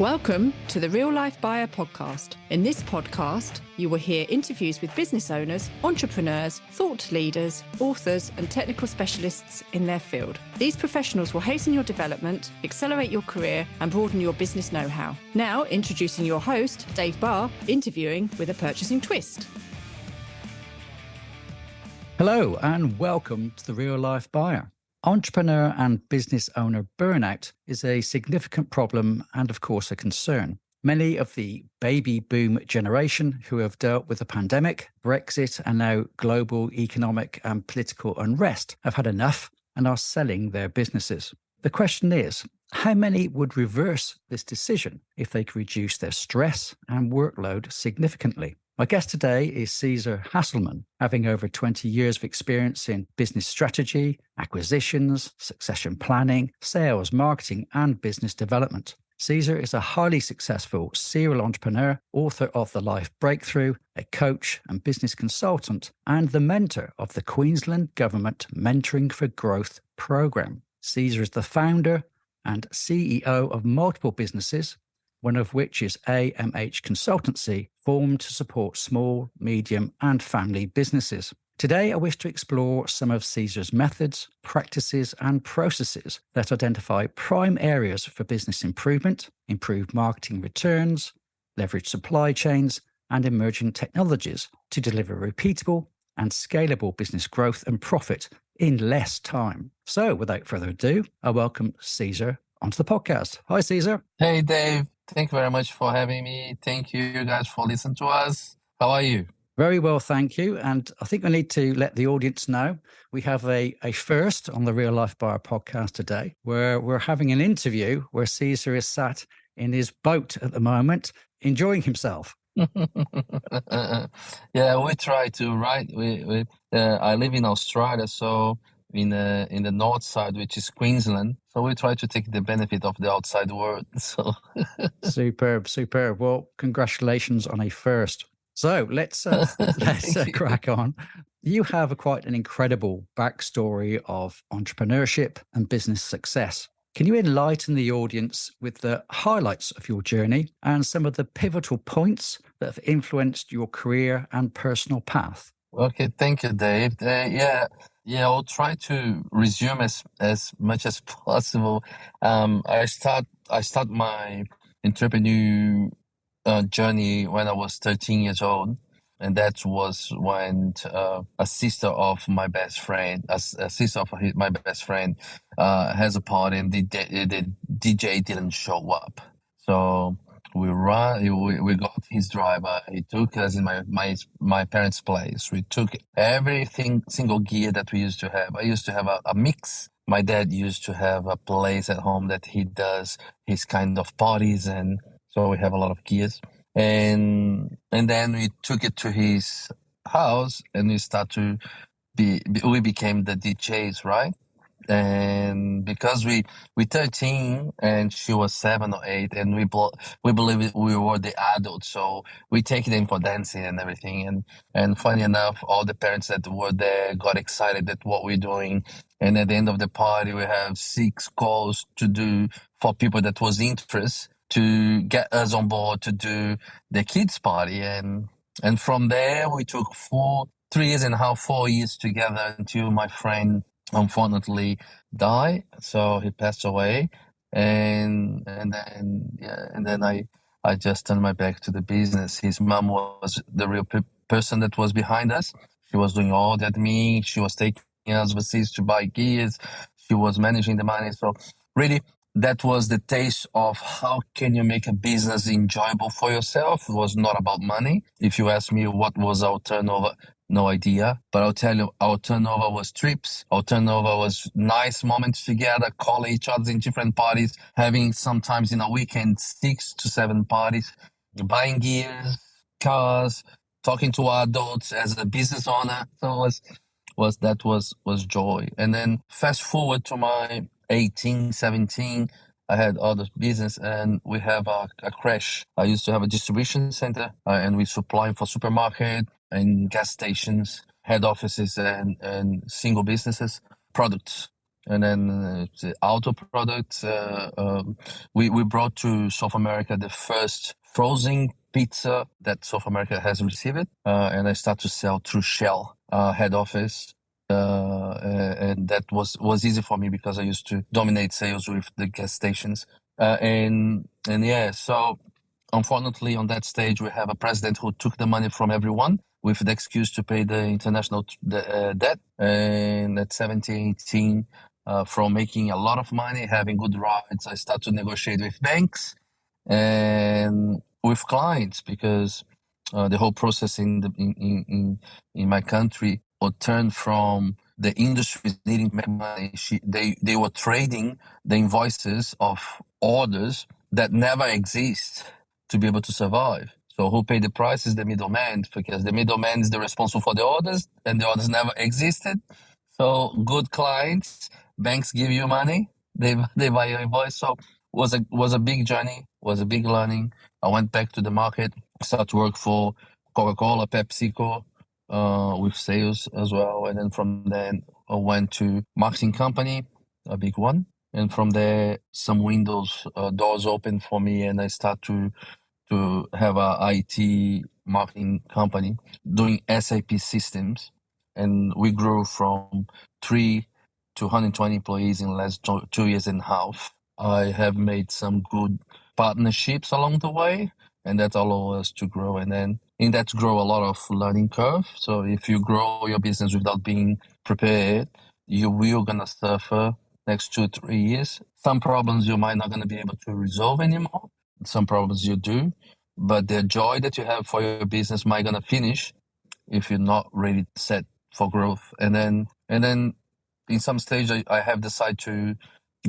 Welcome to the Real Life Buyer podcast. In this podcast, you will hear interviews with business owners, entrepreneurs, thought leaders, authors, and technical specialists in their field. These professionals will hasten your development, accelerate your career, and broaden your business know-how. Now, introducing your host, Dave Barr, interviewing with a purchasing twist. Hello, and welcome to the Real Life Buyer. Entrepreneur and business owner burnout is a significant problem and, of course, a concern. Many of the baby boom generation who have dealt with the pandemic, Brexit, and now global economic and political unrest have had enough and are selling their businesses. The question is, how many would reverse this decision if they could reduce their stress and workload significantly? My guest today is Cesar Hasselmann, having over 20 years of experience in business strategy, acquisitions, succession planning, sales, marketing, and business development. Cesar is a highly successful serial entrepreneur, author of The Life Breakthrough, a coach and business consultant, and the mentor of the Queensland Government Mentoring for Growth program. Cesar is the founder and CEO of multiple businesses, one of which is AMH Consultancy, formed to support small, medium, and family businesses. Today, I wish to explore some of Cesar's methods, practices, and processes that identify prime areas for business improvement, improved marketing returns, leverage supply chains, and emerging technologies to deliver repeatable and scalable business growth and profit in less time. So, without further ado, I welcome Cesar onto the podcast. Hi, Cesar. Hey, Dave. Thank you very much for having me. Thank you guys for listening to us. How are you? Very well, thank you. And I think we need to let the audience know we have a first on the Real Life Buyer podcast today, where we're having an interview where Cesar is sat in his boat at the moment, enjoying himself. Yeah, we try to, right? I live in Australia, so in the north side, which is Queensland. So we try to take the benefit of the outside world. So Superb. Well, congratulations on a first. So let's crack on. You have quite an incredible backstory of entrepreneurship and business success. Can you enlighten the audience with the highlights of your journey and some of the pivotal points that have influenced your career and personal path? Okay, thank you, Dave. I'll try to resume as much as possible. I start my entrepreneur journey when I was 13 years old, and that was when a sister of my best friend has a party, and the DJ didn't show up. So we got his driver. He took us in my parents' place. We took single gear that we used to have. I used to have a mix. My dad used to have a place at home that he does his kind of parties, and so we have a lot of gears. And then we took it to his house, and we became the DJs, right? And because we 13 and she was 7 or 8, and we believe we were the adults, so we take them for dancing and everything. And funny enough, all the parents that were there got excited at what we're doing. And at the end of the party, we have 6 calls to do for people that was interested to get us on board to do the kids' party. And from there, we took 4 years together until my friend unfortunately died. So he passed away, and then I just turned my back to the business. His mom was the real person that was behind us. She was doing all that admin. She was taking us overseas to buy gears. She was managing the money. So really, that was the taste of how can you make a business enjoyable for yourself. It was not about money. If you ask me what was our turnover, no idea. But I'll tell you, our turnover was trips. Our turnover was nice moments together, calling each other in different parties, having sometimes in a weekend 6 to 7 parties, buying gears, cars, talking to adults as a business owner. So that was joy. And then fast forward to my 18, 17, I had other business, and we have a crash. I used to have a distribution center, and we supplying for supermarket and gas stations, head offices, and single businesses products. And then the auto products. We brought to South America the first frozen pizza that South America has received, and I start to sell through Shell head office. And that was easy for me because I used to dominate sales with the gas stations. And yeah, so unfortunately on that stage we have a president who took the money from everyone with the excuse to pay the international debt. And at 17, 18, from making a lot of money, having good rides, I start to negotiate with banks and with clients because the whole process in my country would turn from the industry needing to make money. They were trading the invoices of orders that never exist to be able to survive. So who paid the price is the middleman, because the middleman is the responsible for the orders, and the orders never existed. So good clients, banks give you money, they buy your invoice. So was a big journey, was a big learning. I went back to the market, started to work for Coca-Cola, PepsiCo, with sales as well. And then from then I went to marketing company, a big one. And from there, some windows, doors opened for me, and I start to have a IT marketing company doing SAP systems. And we grew from 3 to 120 employees in less 2 years and a half. I have made some good partnerships along the way, and that allowed us to grow. And then in that grow a lot of learning curve. So if you grow your business without being prepared, you will gonna suffer next 2-3 years. Some problems you might not gonna be able to resolve anymore. Some problems you do, but the joy that you have for your business might gonna finish if you're not really set for growth. And then in some stage I have decided to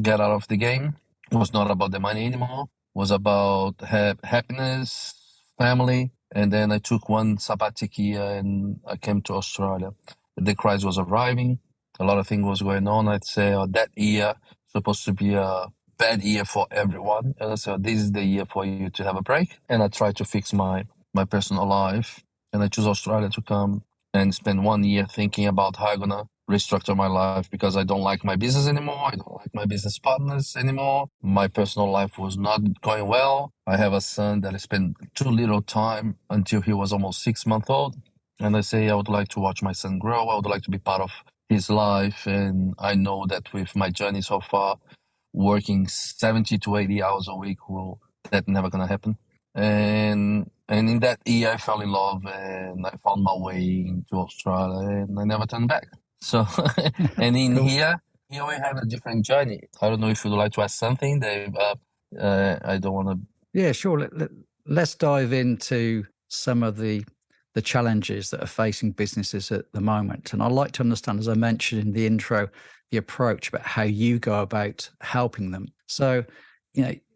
get out of the game. It was not about the money anymore. It was about happiness, family. And then I took one sabbatic year and I came to Australia. The crisis was arriving. A lot of things was going on. I'd say that year supposed to be a bad year for everyone. And so this is the year for you to have a break. And I tried to fix my personal life. And I chose Australia to come and spend 1 year thinking about how I'm gonna restructure my life, because I don't like my business anymore. I don't like my business partners anymore. My personal life was not going well. I have a son that I spent too little time until he was almost 6 months old. And I say I would like to watch my son grow. I would like to be part of his life. And I know that with my journey so far, working 70 to 80 hours a week, that never gonna happen. And in that year I fell in love and I found my way into Australia and I never turned back. So and in Cool. here we have a different journey. I don't know if you'd like to ask something, Dave. I don't want to. Yeah, sure. Let's dive into some of the challenges that are facing businesses at the moment. And I'd like to understand, as I mentioned in the intro, the approach about how you go about helping them. So,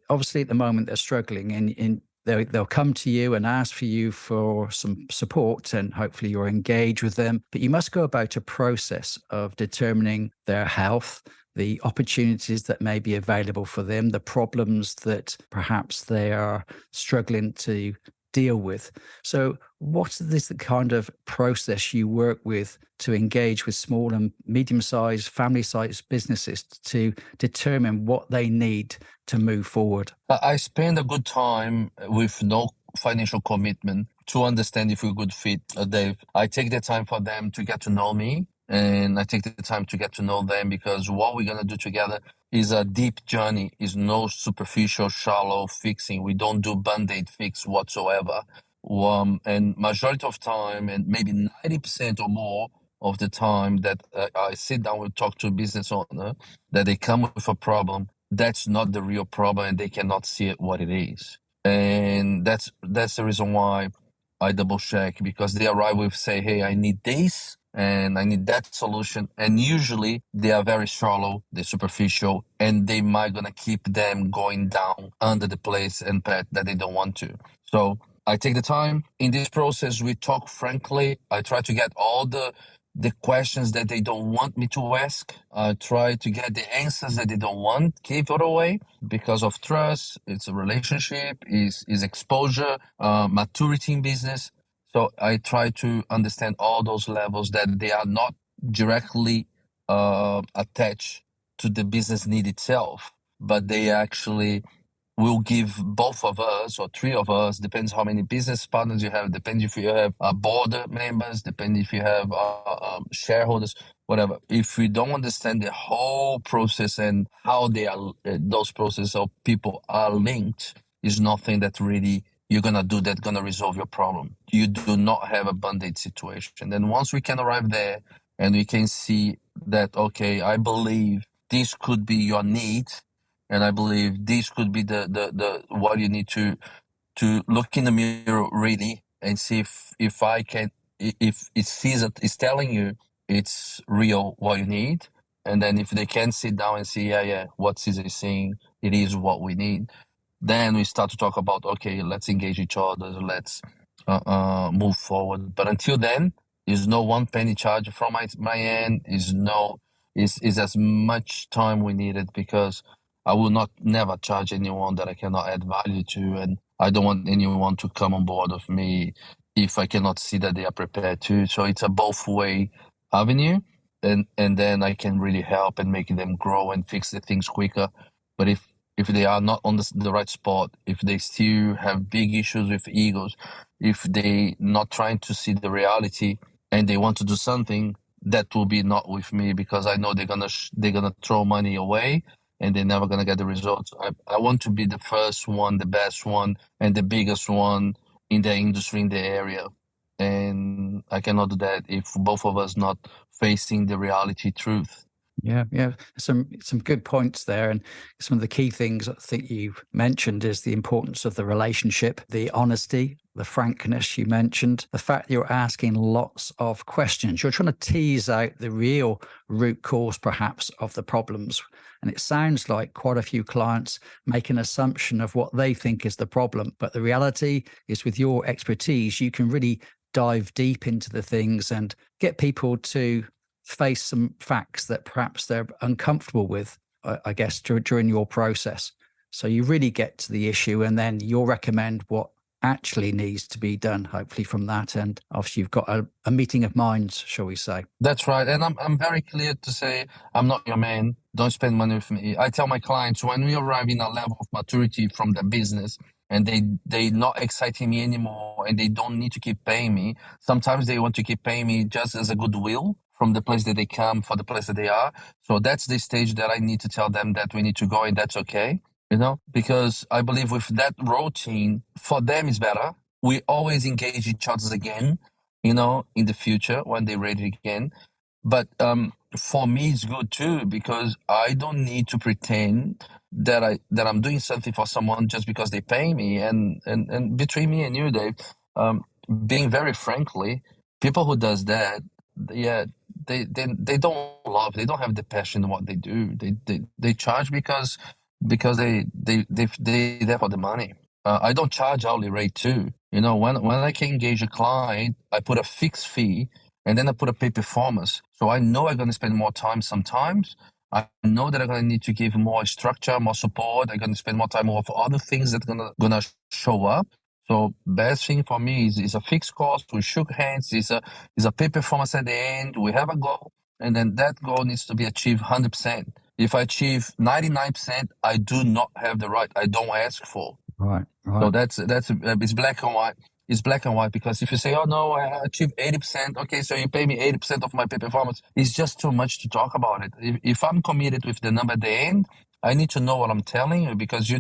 obviously at the moment they're struggling, and they'll come to you and ask for you for some support, and hopefully you'll engage with them. But you must go about a process of determining their health, the opportunities that may be available for them, the problems that perhaps they are struggling to deal with. So what is the kind of process you work with to engage with small and medium-sized, family-sized businesses to determine what they need to move forward? I spend a good time with no financial commitment to understand if we're a good fit, Dave. I take the time for them to get to know me, and I take the time to get to know them, because what we're going to do together is a deep journey, is no superficial, shallow fixing. We don't do band-aid fix whatsoever. And majority of time, and maybe 90% or more of the time that I sit down and talk to a business owner, that they come with a problem, that's not the real problem and they cannot see it what it is. And that's the reason why I double check, because they arrive with say, hey, I need this and I need that solution. And usually they are very shallow, they're superficial, and they might gonna keep them going down under the place and path that they don't want to. So I take the time. In this process, we talk frankly. I try to get all the questions that they don't want me to ask. I try to get the answers that they don't want, give it away, because of trust. It's a relationship, is exposure, maturity in business. So I try to understand all those levels that they are not directly attached to the business need itself, but they actually will give both of us or three of us, depends how many business partners you have, depends if you have board members, depends if you have shareholders, whatever. If we don't understand the whole process and how they are, those processes of people are linked, is nothing that really you're gonna do that's gonna resolve your problem. You do not have a band-aid situation. Then once we can arrive there and we can see that, okay, I believe this could be your need, and I believe this could be the what you need to look in the mirror really and see if I can, if Caesar is telling you it's real what you need, and then if they can sit down and see, yeah, what Caesar is saying, it is what we need. Then we start to talk about, okay, let's engage each other, let's move forward. But until then, is no one penny charge from my end. Is as much time we needed, because I will not never charge anyone that I cannot add value to, and I don't want anyone to come on board with me if I cannot see that they are prepared to. So it's a both way avenue, and then I can really help and make them grow and fix the things quicker. But if they are not on the right spot, if they still have big issues with egos, if they not trying to see the reality and they want to do something, that will be not with me, because I know they're gonna throw money away and they're never gonna get the results. I want to be the first one, the best one, and the biggest one in the industry, in the area. And I cannot do that if both of us not facing the reality truth. Yeah. Some good points there. And some of the key things I think you mentioned is the importance of the relationship, the honesty, the frankness you mentioned, the fact that you're asking lots of questions. You're trying to tease out the real root cause, perhaps, of the problems. And it sounds like quite a few clients make an assumption of what they think is the problem. But the reality is, with your expertise, you can really dive deep into the things and get people to face some facts that perhaps they're uncomfortable with, I guess, during your process. So you really get to the issue, and then you'll recommend what actually needs to be done, hopefully, from that. And obviously you've got a meeting of minds, shall we say. That's right. And I'm very clear to say, I'm not your man. Don't spend money with me. I tell my clients, when we arrive in a level of maturity from the business and they not exciting me anymore and they don't need to keep paying me, sometimes they want to keep paying me just as a goodwill from the place that they come for the place that they are. So that's the stage that I need to tell them that we need to go, and that's okay. Because I believe with that routine, for them is better. We always engage each other again, in the future when they're ready again. But for me, it's good too, because I don't need to pretend that I'm doing something for someone just because they pay me. And between me and you, Dave, being very frankly, people who does that, yeah, they don't love, they don't have the passion in what they do. They charge because they there for the money. I don't charge hourly rate too. When I can engage a client, I put a fixed fee and then I put a pay performance. So I know I'm going to spend more time sometimes. I know that I'm going to need to give more structure, more support. I'm going to spend more time over other things that are going to show up. So best thing for me is a fixed cost. We shook hands. Is a pay performance at the end. We have a goal, and then that goal needs to be achieved 100%. If I achieve 99%, I do not have the right. I don't ask for. Right. So that's it's black and white. It's black and white, because if you say, oh no, I achieved 80%, okay, so you pay me 80% of my pay performance, it's just too much to talk about it. If I'm committed with the number at the end, I need to know what I'm telling you, because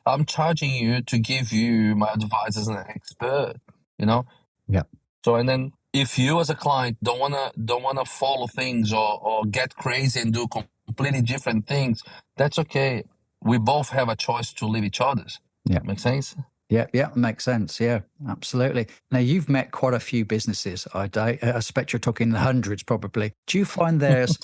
I'm charging you to give you my advice as an expert, Yeah. So, and then if you as a client don't wanna follow things or get crazy and do completely different things, that's okay. We both have a choice to leave each other's. Yeah. Make sense? Yeah, makes sense. Yeah, absolutely. Now, you've met quite a few businesses. I expect you're talking the hundreds probably. Do you find there's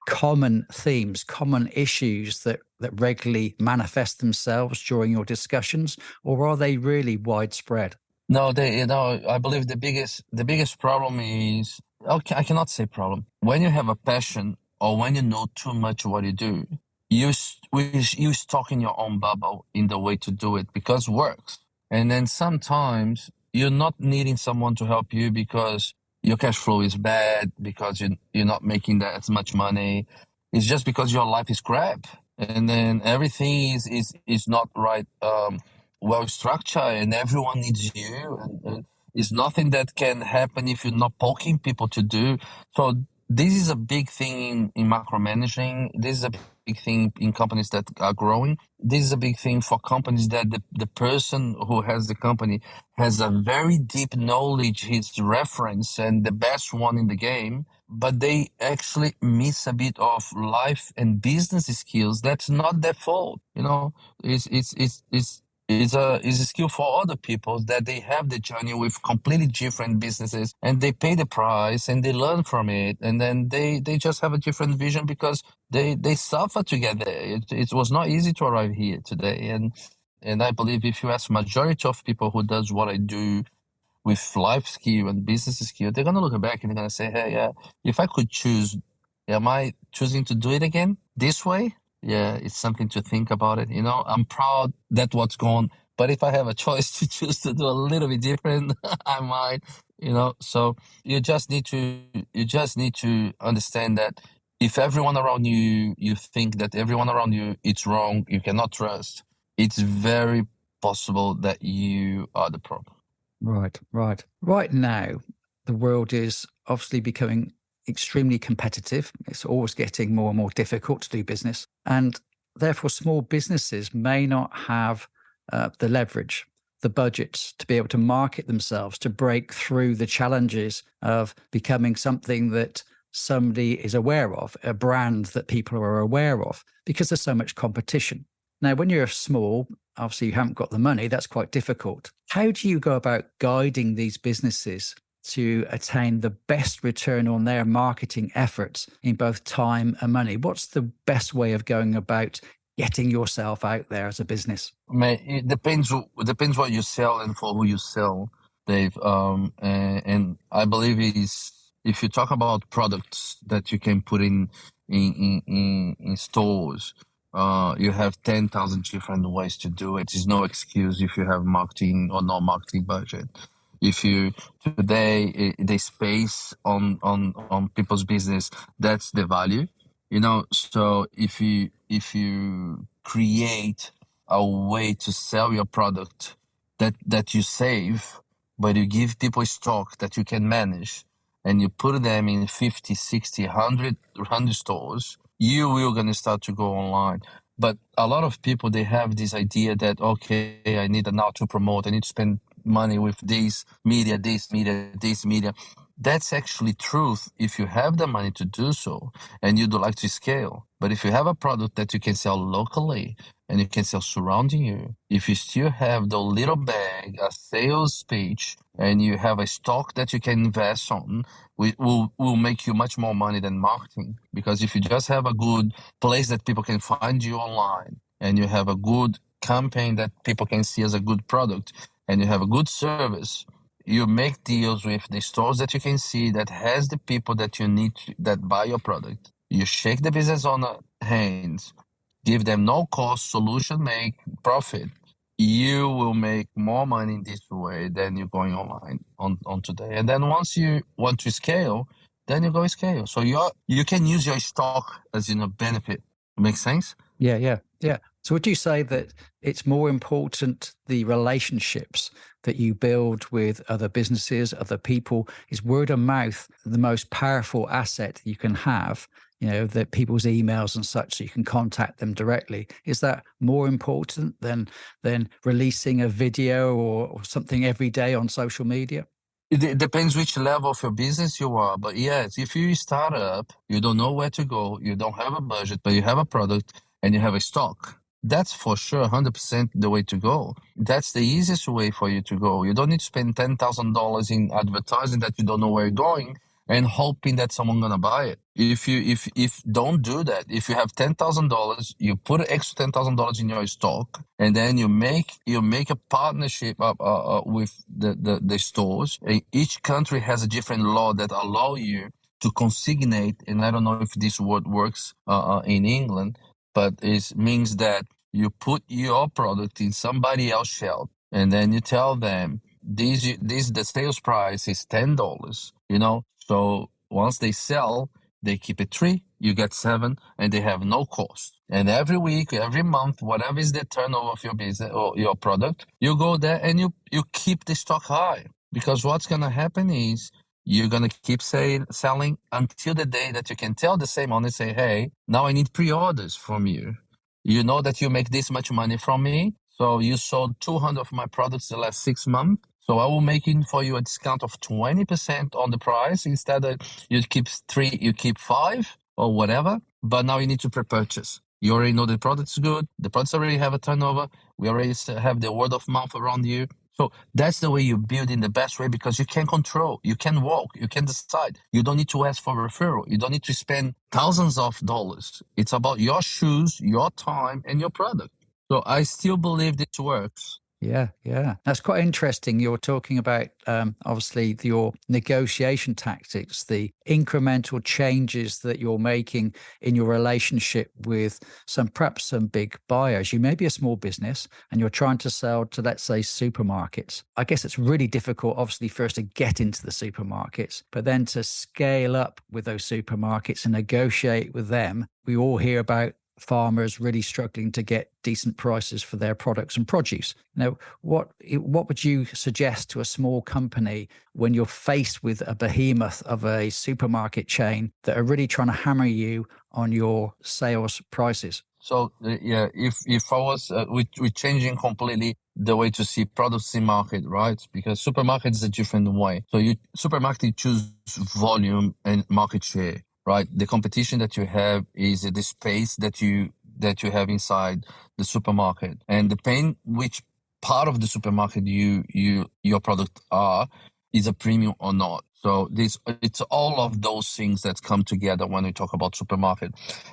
common themes, common issues that regularly manifest themselves during your discussions, or are they really widespread? No, I believe the biggest problem is, okay, I cannot say problem. When you have a passion or when you know too much what you do, you stuck in your own bubble in the way to do it because it works. And then sometimes you're not needing someone to help you because your cash flow is bad, because you're not making that as much money. it's just because your life is crap, and then everything is not right, well structured, and everyone needs you, and it's nothing that can happen if you're not poking people to do. So this is a big thing in macro managing. This is a big thing in companies that are growing. This is a big thing for companies that the person who has the company has a very deep knowledge, his reference, and the best one in the game, but they actually miss a bit of life and business skills. That's not their fault, you know. It's a skill for other people that they have the journey with completely different businesses, and they pay the price and they learn from it, and then they just have a different vision because they suffer together. It was not easy to arrive here today, and I believe if you ask majority of people who does what I do with life skill and business skill, they're gonna look back and they're gonna say, hey, yeah, if I could choose, am I choosing to do it again this way? Yeah, it's something to think about it. You know, I'm proud that what's gone, but if I have a choice to choose to do a little bit different, I might, you know. So you just need to understand that if everyone around you, you think that everyone around you, it's wrong, you cannot trust, it's very possible that you are the problem. Right, right. Right now, the world is obviously becoming extremely competitive. It's always getting more and more difficult to do business. And therefore, small businesses may not have the leverage, the budgets to be able to market themselves, to break through the challenges of becoming something that somebody is aware of, a brand that people are aware of, because there's so much competition. Now, when you're small, obviously you haven't got the money, that's quite difficult. How do you go about guiding these businesses to attain the best return on their marketing efforts in both time and money? What's the best way of going about getting yourself out there as a business? It depends. It depends what you sell and for who you sell, Dave. And I believe if you talk about products that you can put in stores, you have 10,000 different ways to do it. There's no excuse if you have marketing or no marketing budget. If you today the space on people's business, that's the value, you know. So if you create a way to sell your product that you save, but you give people stock that you can manage, and you put them in 50, 60, 100 stores, you will going to start to go online. But a lot of people, they have this idea that, okay, I need now to promote, I need to spend money with this media, this media, this media. That's actually truth if you have the money to do so and you'd like to scale. But if you have a product that you can sell locally and you can sell surrounding you, if you still have the little bag, a sales page, and you have a stock that you can invest on, will make you much more money than marketing. Because if you just have a good place that people can find you online, and you have a good campaign that people can see as a good product, and you have a good service, you make deals with the stores that you can see that has the people that you need that buy your product. You shake the business on the hands, give them no cost solution, make profit. You will make more money in this way than you're going online on today. And then once you want to scale, then you go scale. So you can use your stock as a benefit. Make sense? Yeah. So would you say that it's more important the relationships that you build with other businesses, other people? Is word of mouth the most powerful asset you can have? You know, that people's emails and such, so you can contact them directly. Is that more important than releasing a video or something every day on social media? It depends which level of your business you are. But yes, if you start up, you don't know where to go, you don't have a budget, but you have a product and you have a stock, that's for sure 100% the way to go. That's the easiest way for you to go. You don't need to spend $10,000 in advertising that you don't know where you're going and hoping that someone's gonna buy it. If don't do that, if you have $10,000, you put an extra $10,000 in your stock, and then you make a partnership with the stores. Each country has a different law that allow you to consignate, and I don't know if this word works in England, but it means that you put your product in somebody else's shelf, and then you tell them the sales price is $10, you know. So once they sell, they keep it 3, you get 7, and they have no cost. And every week, every month, whatever is the turnover of your business or your product, you go there and you keep the stock high. Because what's going to happen is you're going to keep selling until the day that you can tell the same owner, say, hey, now I need pre-orders from you. You know that you make this much money from me. So you sold 200 of my products the last 6 months. So I will make it for you a discount of 20% on the price. Instead of you keep 3, you keep 5 or whatever. But now you need to pre-purchase. You already know the product's good. The products already have a turnover. We already have the word of mouth around you. So that's the way you build in the best way, because you can control, you can walk, you can decide. You don't need to ask for referral. You don't need to spend thousands of dollars. It's about your shoes, your time, and your product. So I still believe this works. Yeah. That's quite interesting. You're talking about, obviously, your negotiation tactics, the incremental changes that you're making in your relationship with perhaps some big buyers. You may be a small business and you're trying to sell to, let's say, supermarkets. I guess it's really difficult, obviously, first to get into the supermarkets, but then to scale up with those supermarkets and negotiate with them. We all hear about farmers really struggling to get decent prices for their products and produce. Now, what would you suggest to a small company when you're faced with a behemoth of a supermarket chain that are really trying to hammer you on your sales prices? So if I was, we're changing completely the way to see products in market, right? Because supermarket is a different way. So supermarket choose volume and market share, right? The competition that you have is the space that you have inside the supermarket, and depending which part of the supermarket your product is a premium or not. So it's all of those things that come together when we talk about supermarket.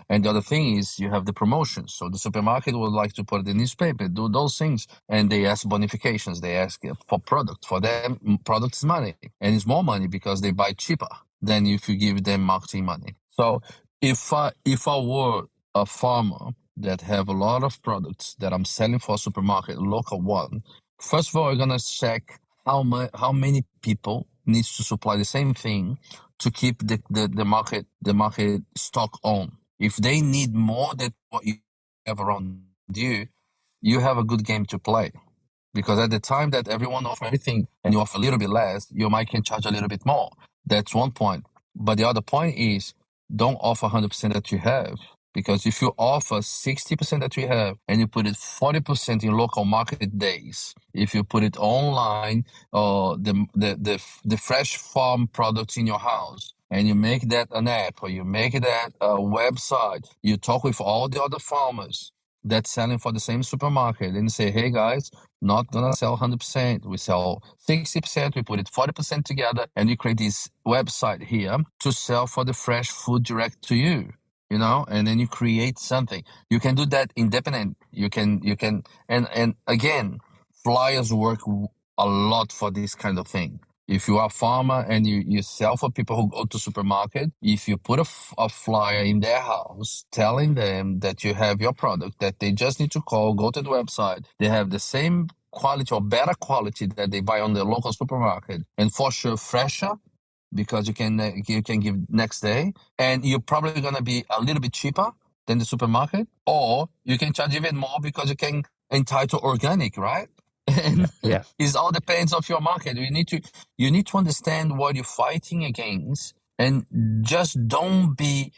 And the other thing is you have the promotions. So the supermarket would like to put the newspaper, do those things, and they ask bonifications. They ask for product. For them, product is money, and it's more money because they buy cheaper than if you give them marketing money. So if I were a farmer that have a lot of products that I'm selling for a supermarket, local one, first of all, we're gonna check how many people needs to supply the same thing to keep the market stock on. If they need more than what you have around you have a good game to play. Because at the time that everyone offers everything and you offer a little bit less, you might can charge a little bit more. That's one point. But the other point is don't offer 100% that you have. Because if you offer 60% that you have and you put it 40% in local market days, if you put it online or the fresh farm products in your house, and you make that an app or you make that a website, you talk with all the other farmers that's selling for the same supermarket and say, hey guys, not gonna sell 100%. We sell 60%, we put it 40% together, and you create this website here to sell for the fresh food direct to you. And then you create something. You can do that independent. You can, and again, flyers work a lot for this kind of thing. If you are a farmer and you sell for people who go to supermarket, if you put a flyer in their house telling them that you have your product, that they just need to call, go to the website, they have the same quality or better quality that they buy on the local supermarket, and for sure fresher, because you can give next day, and you're probably going to be a little bit cheaper than the supermarket, or you can charge even more because you can entitle organic, right? And Yeah. it all depends of your market. You need to understand what you're fighting against, and just don't be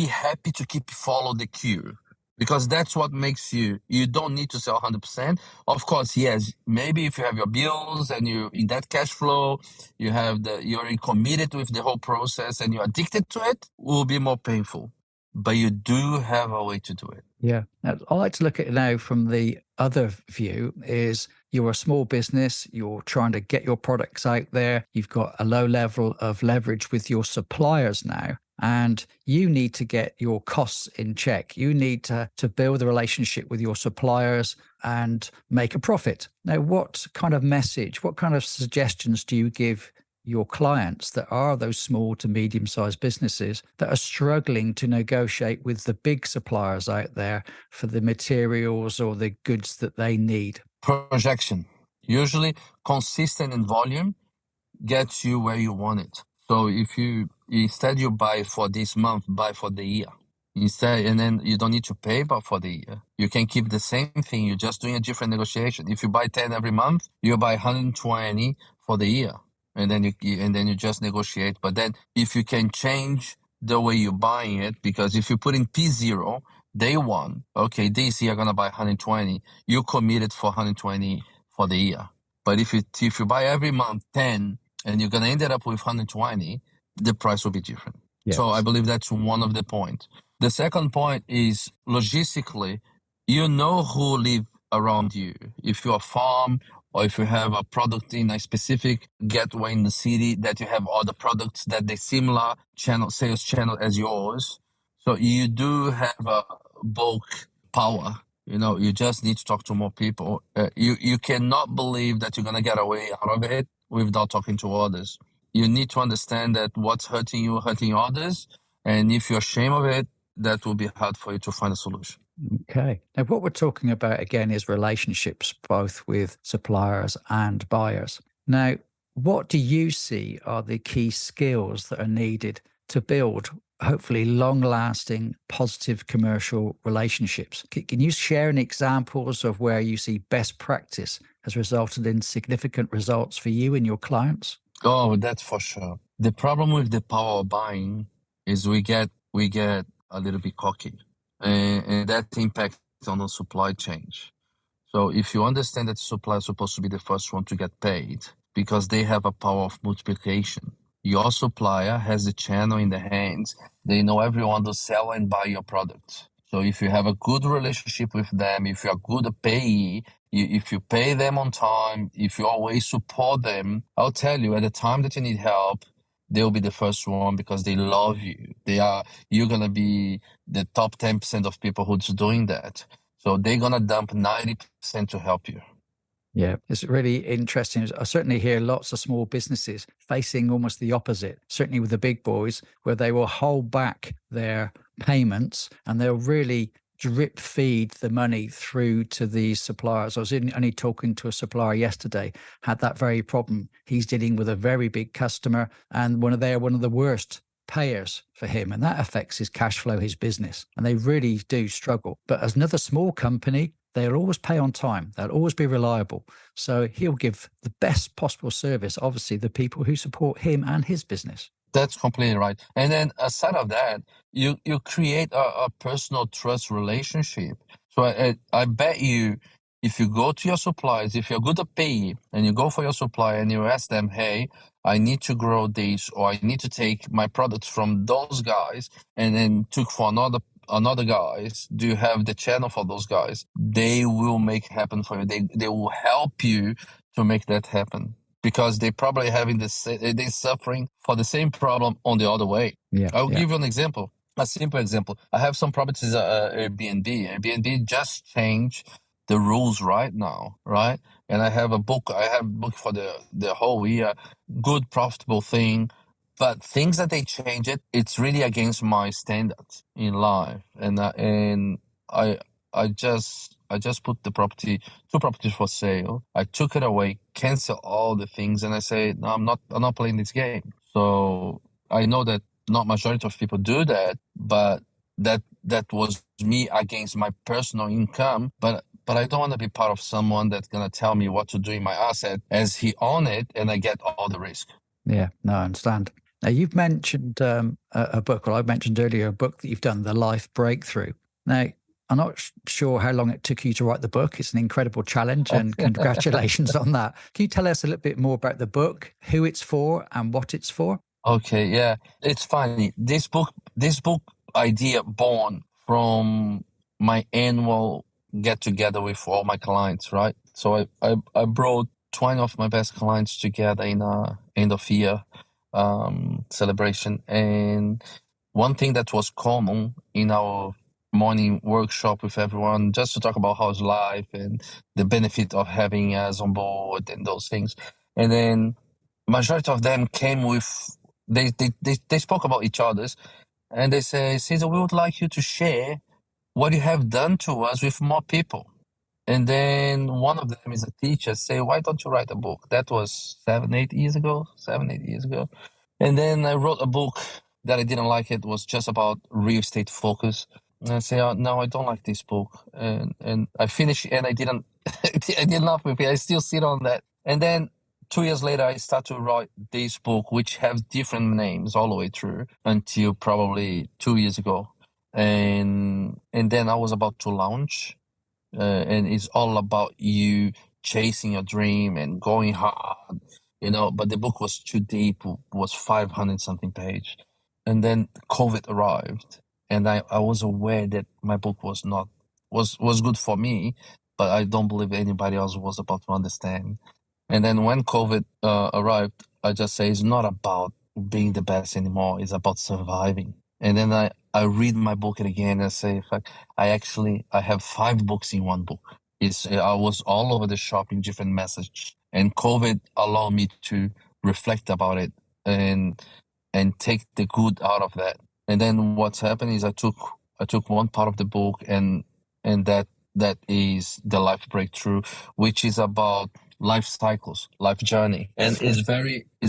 happy to keep follow the queue. Because that's what makes you don't need to sell 100%. Of course, yes, maybe if you have your bills and you in that cash flow, you're committed with the whole process and you're addicted to it, will be more painful. But you do have a way to do it. Yeah. Now, I like to look at it now from the other view is you're a small business, you're trying to get your products out there, you've got a low level of leverage with your suppliers now, and you need to get your costs in check. You need to build a relationship with your suppliers and make a profit. Now, what kind of message, what kind of suggestions do you give your clients that are those small to medium-sized businesses that are struggling to negotiate with the big suppliers out there for the materials or the goods that they need? Projection. Usually consistent in volume gets you where you want it. So if you Instead, you buy for this month, buy for the year. Instead, and then you don't need to pay but for the year. You can keep the same thing. You're just doing a different negotiation. If you buy 10 every month, you buy 120 for the year, and then you just negotiate. But then if you can change the way you're buying it, because if you put in P0 day one, okay, this year I'm gonna buy 120. You committed for 120 for the year. But if you buy every month 10, and you're gonna end up with 120, the price will be different. Yes. So I believe that's one of the points. The second point is logistically, you know who live around you. If you're a farm or if you have a product in a specific gateway in the city, that you have other products that they similar sales channel as yours. So you do have a bulk power. You just need to talk to more people. You cannot believe that you're going to get away out of it without talking to others. You need to understand that what's hurting you, hurting others. And if you're ashamed of it, that will be hard for you to find a solution. Okay. Now, what we're talking about again is relationships, both with suppliers and buyers. Now, what do you see are the key skills that are needed to build, hopefully, long-lasting, positive commercial relationships? Can you share any examples of where you see best practice has resulted in significant results for you and your clients? Oh, that's for sure. The problem with the power of buying is we get a little bit cocky, and that impacts on the supply chain. So if you understand that the supplier is supposed to be the first one to get paid because they have a power of multiplication, your supplier has the channel in the hands. They know everyone to sell and buy your product. So if you have a good relationship with them, if you're a good payee, if you pay them on time, if you always support them, I'll tell you, at the time that you need help, they'll be the first one because they love you. You're going to be the top 10% of people who's doing that. So they're going to dump 90% to help you. Yeah, it's really interesting. I certainly hear lots of small businesses facing almost the opposite, certainly with the big boys, where they will hold back their payments and they'll really drip feed the money through to these suppliers. I was only talking to a supplier yesterday, had that very problem. He's dealing with a very big customer and they're one of the worst payers for him, and that affects his cash flow, his business, and they really do struggle. But as another small company, they'll always pay on time. They'll always be reliable. So he'll give the best possible service, obviously, the people who support him and his business. That's completely right. And then aside of that, you create a personal trust relationship. So I bet you, if you go to your suppliers, if you're good at paying and you go for your supplier and you ask them, hey, I need to grow this, or I need to take my products from those guys and then took for another guys, do you have the channel for those guys? They will make it happen for you. They will help you to make that happen, because they probably they're suffering for the same problem on the other way. I'll give you an example, a simple example. I have some properties Airbnb. Airbnb just changed the rules right now, right? And I have booked for the whole year, good profitable thing. But things that they change it's really against my standards in life. And I just put two properties for sale. I took it away, cancel all the things, and I say, no, I'm not playing this game. So I know that not majority of people do that, but that was me against my personal income. But I don't want to be part of someone that's gonna tell me what to do in my asset as he own it, and I get all the risk. Yeah, no, I understand. Now, you've mentioned a book, or I mentioned earlier a book that you've done, The Life Breakthrough. Now, I'm not sure how long it took you to write the book. It's an incredible challenge, and congratulations on that. Can you tell us a little bit more about the book, who it's for and what it's for? Okay, yeah. It's funny. This book idea born from my annual get together with all my clients, right? So I brought 20 of my best clients together in a end of year celebration. And one thing that was common in our morning workshop with everyone, just to talk about how's life and the benefit of having us on board and those things. And then majority of them came with, they spoke about each other's, and they say, Cesar, we would like you to share what you have done to us with more people. And then one of them is a teacher, say, why don't you write a book? That was 7-8 years ago. And then I wrote a book that I didn't like. It was just about real estate focus. And I say, oh, no, I don't like this book. And I finished and I didn't, I did not with it. I still sit on that. And then 2 years later, I start to write this book, which has different names all the way through until probably 2 years ago. And then I was about to launch, and it's all about you chasing your dream and going hard, but the book was too deep, was 500 something page. And then COVID arrived, and I was aware that my book was not, was good for me, but I don't believe anybody else was about to understand. And then when COVID arrived, I just say it's not about being the best anymore. It's about surviving. And then I read my book again and say, I have 5 books in one book. I was all over the shop in different messages, and COVID allowed me to reflect about it and take the good out of that. And then what's happened is I took one part of the book and that is the life breakthrough, which is about life cycles, life journey, and it's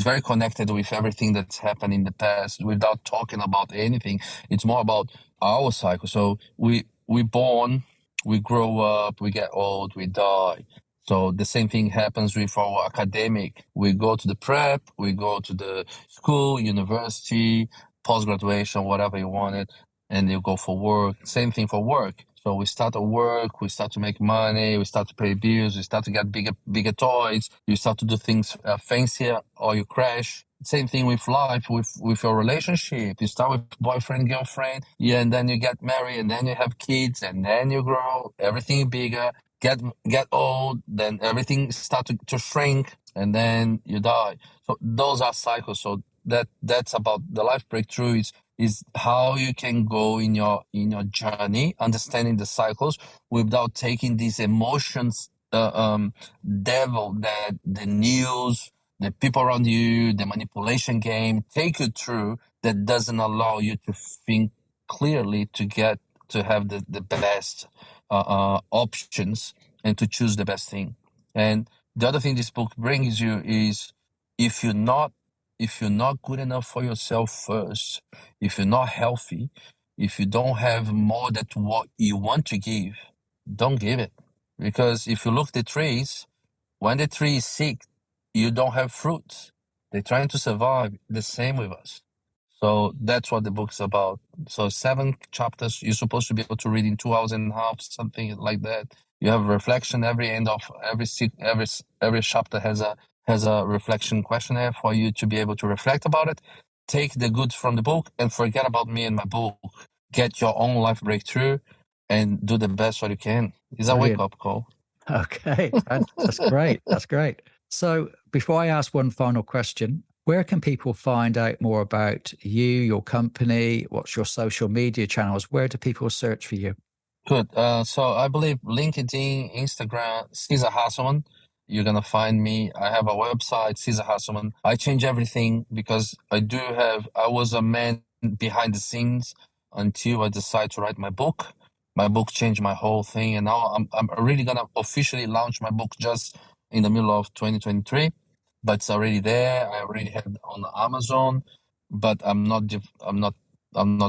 very connected with everything that's happened in the past. Without talking about anything, it's more about our cycle. So we born, we grow up, we get old, we die. So the same thing happens with our academic. We go to the prep, we go to the school, university, post-graduation, whatever you wanted, and you go for work. Same thing for work. So we start to work, we start to make money, we start to pay bills, we start to get bigger toys, you start to do things fancier, or you crash. Same thing with life, with your relationship. You start with boyfriend, girlfriend, and then you get married, and then you have kids, and then you grow, everything bigger, get old, then everything start to shrink, and then you die. So those are cycles. So that's about the life breakthrough is how you can go in your journey, understanding the cycles without taking these emotions, devil that the news, the people around you, the manipulation game take you through, that doesn't allow you to think clearly, to have the best options and to choose the best thing. And the other thing this book brings you is, if you're not good enough for yourself first, if you're not healthy, if you don't have more than what you want to give, don't give it. Because if you look at the trees, when the tree is sick, you don't have fruits. They're trying to survive. The same with us. So that's what the book's about. So 7 chapters, you're supposed to be able to read in 2 hours and a half, something like that. You have reflection every end of every chapter has a reflection questionnaire for you to be able to reflect about it. Take the goods from the book and forget about me and my book. Get your own life breakthrough and do the best what you can. It's a wake-up call. Okay, that's great. That's great. So before I ask one final question, where can people find out more about you, your company? What's your social media channels? Where do people search for you? Good. So I believe LinkedIn, Instagram, Cesar Hasselmann. You're going to find me. I have a website, Cesar Hasselmann. I change everything because I was a man behind the scenes until I decided to write my book. My book changed my whole thing. And now I'm really going to officially launch my book just in the middle of 2023. But it's already there. I already have it on Amazon, but I'm not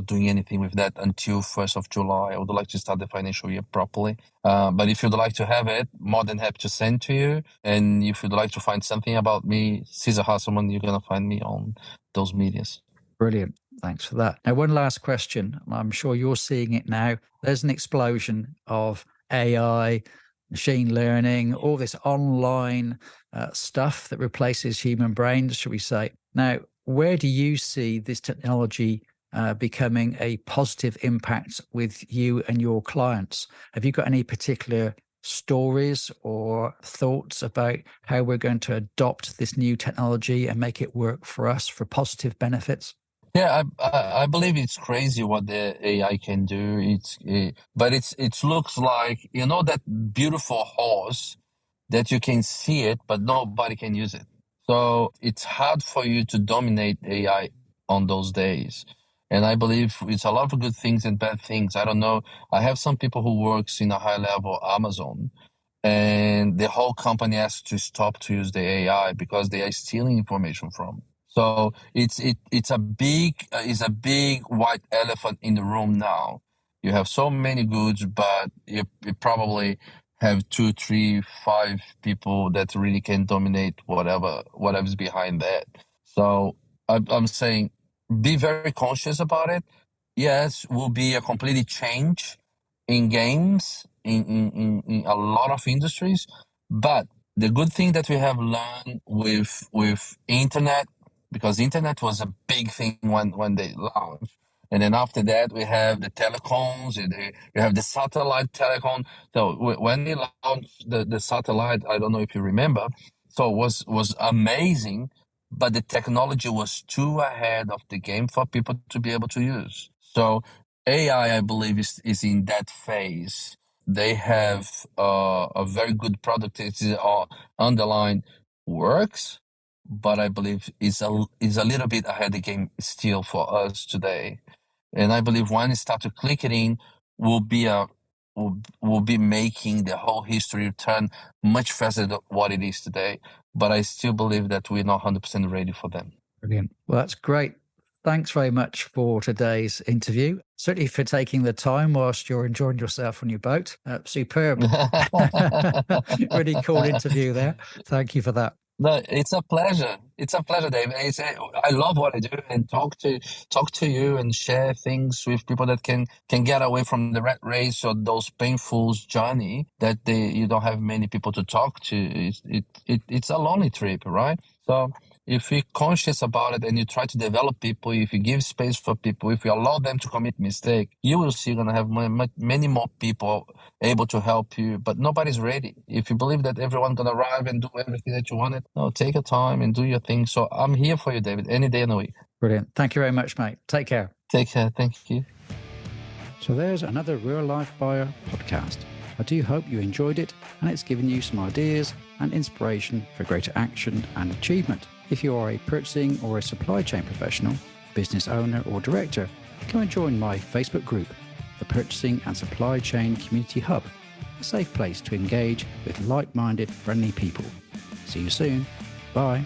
doing anything with that until 1st of July. I would like to start the financial year properly. But if you'd like to have it, more than happy to send to you. And if you'd like to find something about me, Cesar Hasselmann, you're going to find me on those medias. Brilliant. Thanks for that. Now, one last question. I'm sure you're seeing it now. There's an explosion of AI, machine learning, all this online stuff that replaces human brains, should we say. Now, where do you see this technology becoming a positive impact with you and your clients? Have you got any particular stories or thoughts about how we're going to adopt this new technology and make it work for us for positive benefits? Yeah, I believe it's crazy what the AI can do. But it looks like, that beautiful horse that you can see it, but nobody can use it. So it's hard for you to dominate AI on those days. And I believe it's a lot of good things and bad things. I don't know. I have some people who works in a high level Amazon, and the whole company has to stop to use the AI because they are stealing information from. So it's a big white elephant in the room now. You have so many goods, but you probably have 2, 3, 5 people that really can dominate whatever's behind that. So I'm saying be very conscious about it. Yes, will be a completely change in games in a lot of industries, but the good thing that we have learned with internet, because internet was a big thing when they launched. And then after that, we have the telecoms, and you have the satellite telecom. So when they launched the satellite, I don't know if you remember, so it was amazing, but the technology was too ahead of the game for people to be able to use. So AI, I believe, is in that phase. They have a very good product. It's underlined works, but I believe is a little bit ahead of the game still for us today. And I believe when it start to click it in, will be a will be making the whole history turn much faster than what it is today. But I still believe that we're not 100% ready for them. Brilliant. Well, that's great. Thanks very much for today's interview. Certainly for taking the time whilst you're enjoying yourself on your boat. Superb. Really cool interview there. Thank you for that. No, it's a pleasure. It's a pleasure, David. I love what I do, and talk to you and share things with people that can get away from the rat race or those painful journey that you don't have many people to talk to. It's a lonely trip, right? So if you're conscious about it and you try to develop people, if you give space for people, if you allow them to commit mistake, you will see you're gonna have many more people able to help you. But nobody's ready. If you believe that everyone's gonna arrive and do everything that you wanted, no, take your time and do your thing. So I'm here for you, David, any day in the week. Brilliant. Thank you very much, mate. Take care. Take care. Thank you. So there's another Real Life Buyer podcast. I do hope you enjoyed it and it's given you some ideas and inspiration for greater action and achievement. If you are a purchasing or a supply chain professional, business owner or director, come and join my Facebook group, the Purchasing and Supply Chain Community Hub, a safe place to engage with like-minded, friendly people. See you soon. Bye.